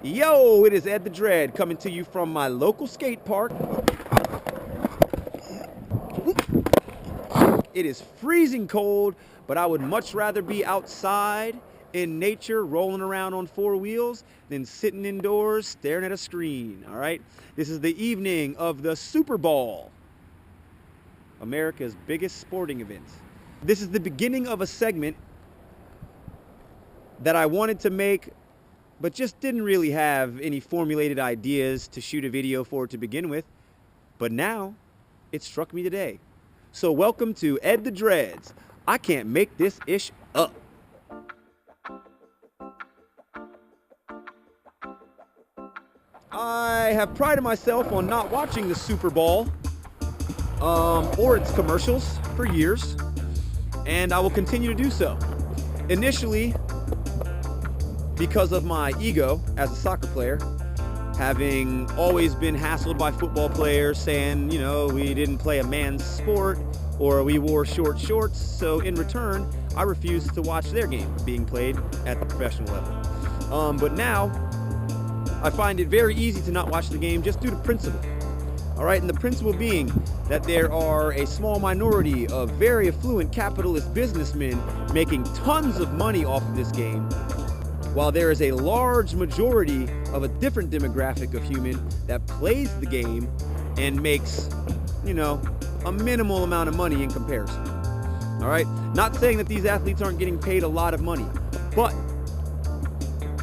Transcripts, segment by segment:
Yo, it is Ed the Dread coming to you from my local skate park. It is freezing cold, but I would much rather be outside in nature rolling around on four wheels than sitting indoors staring at a screen, all right? This is the evening of the Super Bowl, America's biggest sporting event. This is the beginning of a segment that I wanted to make, but just didn't really have any formulated ideas to shoot a video for to begin with. But now, it struck me today. So welcome to Ed the Dreads. I can't make this ish up. I have prided myself on not watching the Super Bowl or its commercials for years, and I will continue to do so. Initially, because of my ego as a soccer player, having always been hassled by football players saying, you know, we didn't play a man's sport or we wore short shorts, so in return, I refused to watch their game being played at the professional level. But now, I find it very easy to not watch the game just due to principle. All right, and the principle being that there are a small minority of very affluent capitalist businessmen making tons of money off of this game, while there is a large majority of a different demographic of human that plays the game and makes, you know, a minimal amount of money in comparison. All right, not saying that these athletes aren't getting paid a lot of money, but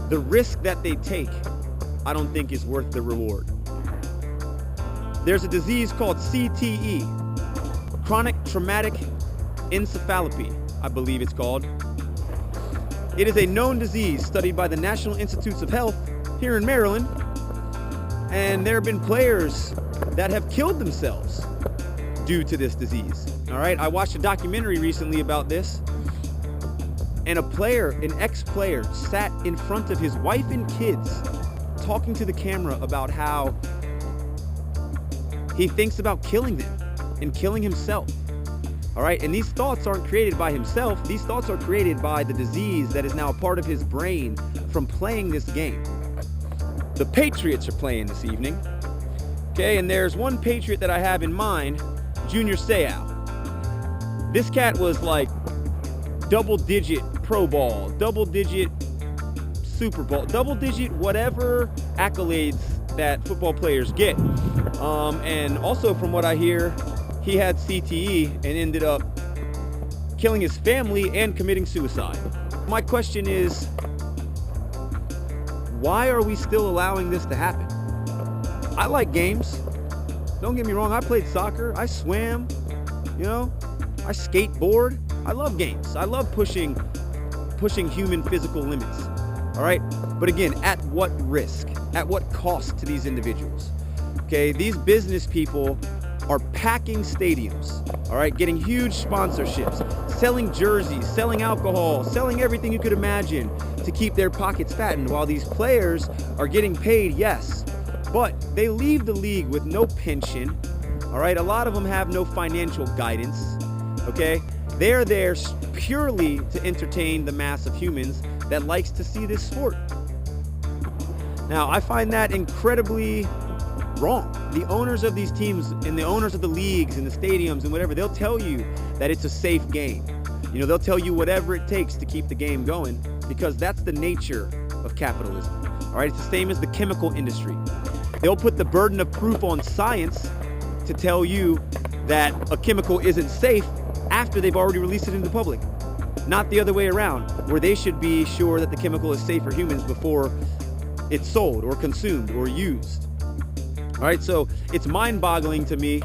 the risk that they take, I don't think is worth the reward. There's a disease called CTE, chronic traumatic encephalopathy, I believe it's called. It is a known disease studied by the National Institutes of Health here in Maryland, and there have been players that have killed themselves due to this disease. All right, I watched a documentary recently about this, and an ex-player sat in front of his wife and kids talking to the camera about how he thinks about killing them and killing himself. All right, and these thoughts aren't created by himself. These thoughts are created by the disease that is now a part of his brain from playing this game. The Patriots are playing this evening. Okay, and there's one Patriot that I have in mind, Junior Seau. This cat was like double-digit Pro Bowl, double-digit Super Bowl, double-digit whatever accolades that football players get. And also from what I hear, he had CTE and ended up killing his family and committing suicide. My question is, why are we still allowing this to happen? I like games. Don't get me wrong, I played soccer, I swam, you know, I skateboard. I love games. I love pushing human physical limits. All right? But again, at what risk? At what cost to these individuals? Okay, these business people are packing stadiums, all right, getting huge sponsorships, selling jerseys, selling alcohol, selling everything you could imagine to keep their pockets fattened, while these players are getting paid, yes, but they leave the league with no pension, all right? A lot of them have no financial guidance, okay? They're there purely to entertain the mass of humans that likes to see this sport. Now, I find that incredibly wrong. The owners of these teams and the owners of the leagues and the stadiums and whatever, they'll tell you that it's a safe game. You know, they'll tell you whatever it takes to keep the game going, because that's the nature of capitalism. All right, it's the same as the chemical industry. They'll put the burden of proof on science to tell you that a chemical isn't safe after they've already released it into the public. Not the other way around, where they should be sure that the chemical is safe for humans before it's sold or consumed or used. All right, so it's mind-boggling to me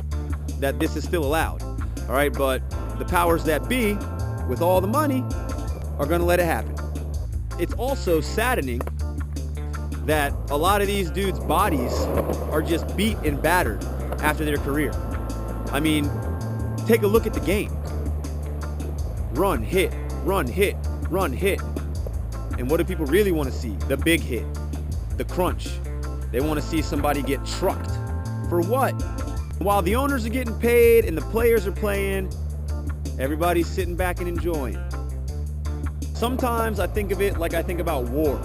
that this is still allowed. All right, but the powers that be, with all the money, are going to let it happen. It's also saddening that a lot of these dudes' bodies are just beat and battered after their career. I mean, take a look at the game. Run, hit, run, hit, run, hit. And what do people really want to see? The big hit, the crunch. They want to see somebody get trucked. For what? While the owners are getting paid and the players are playing, everybody's sitting back and enjoying. Sometimes I think of it like I think about war.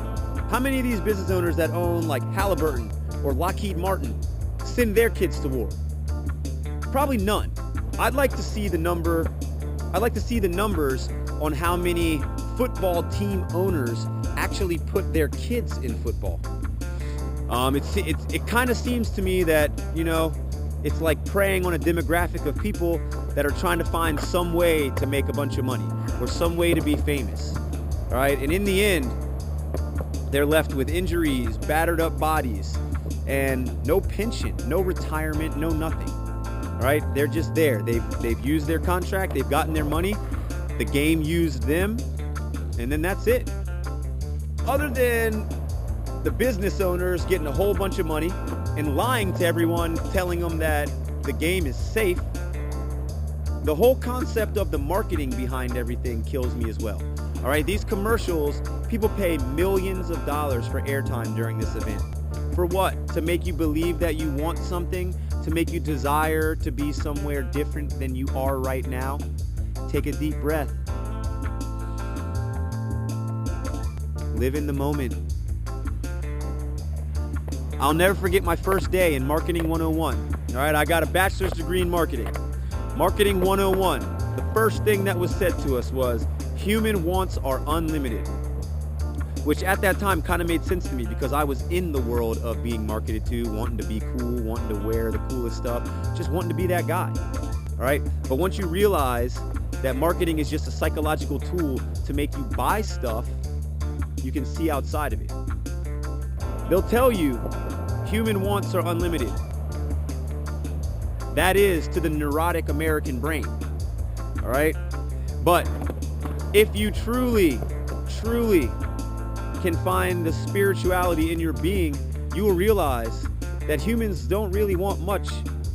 How many of these business owners that own like Halliburton or Lockheed Martin send their kids to war? Probably none. I'd like to see the numbers on how many football team owners actually put their kids in football. It kind of seems to me that, it's like preying on a demographic of people that are trying to find some way to make a bunch of money or some way to be famous. All right. And in the end, they're left with injuries, battered up bodies, and no pension, no retirement, no nothing. All right. They're just there. They've used their contract. They've gotten their money. The game used them. And then that's it. Other than the business owners getting a whole bunch of money and lying to everyone, telling them that the game is safe, the whole concept of the marketing behind everything kills me as well. All right, these commercials, people pay millions of dollars for airtime during this event. For what? To make you believe that you want something, to make you desire to be somewhere different than you are right now. Take a deep breath. Live in the moment. I'll never forget my first day in Marketing 101. All right, I got a bachelor's degree in marketing. Marketing 101, the first thing that was said to us was, human wants are unlimited. Which at that time kind of made sense to me because I was in the world of being marketed to, wanting to be cool, wanting to wear the coolest stuff, just wanting to be that guy. All right, but once you realize that marketing is just a psychological tool to make you buy stuff, you can see outside of it. They'll tell you human wants are unlimited. That is to the neurotic American brain. All right? But if you truly can find the spirituality in your being, you will realize that humans don't really want much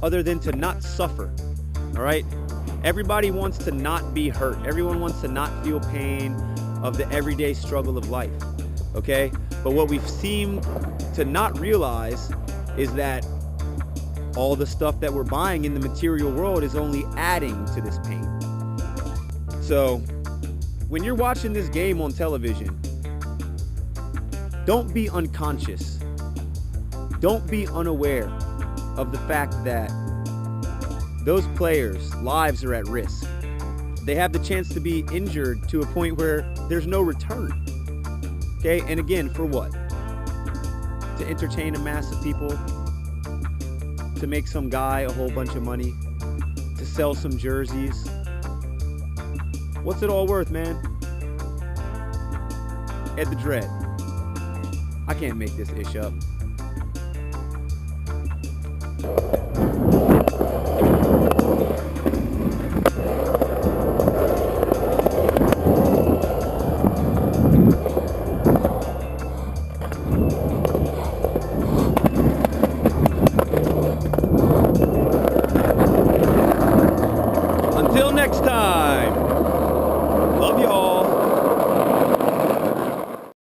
other than to not suffer. All right? Everybody wants to not be hurt. Everyone wants to not feel pain of the everyday struggle of life. Okay? But what we've seemed to not realize is that all the stuff that we're buying in the material world is only adding to this pain. So when you're watching this game on television, don't be unconscious. Don't be unaware of the fact that those players' lives are at risk. They have the chance to be injured to a point where there's no return. Okay, and again, for what? To entertain a mass of people? To make some guy a whole bunch of money? To sell some jerseys? What's it all worth, man? Ed the Dread. I can't make this ish up.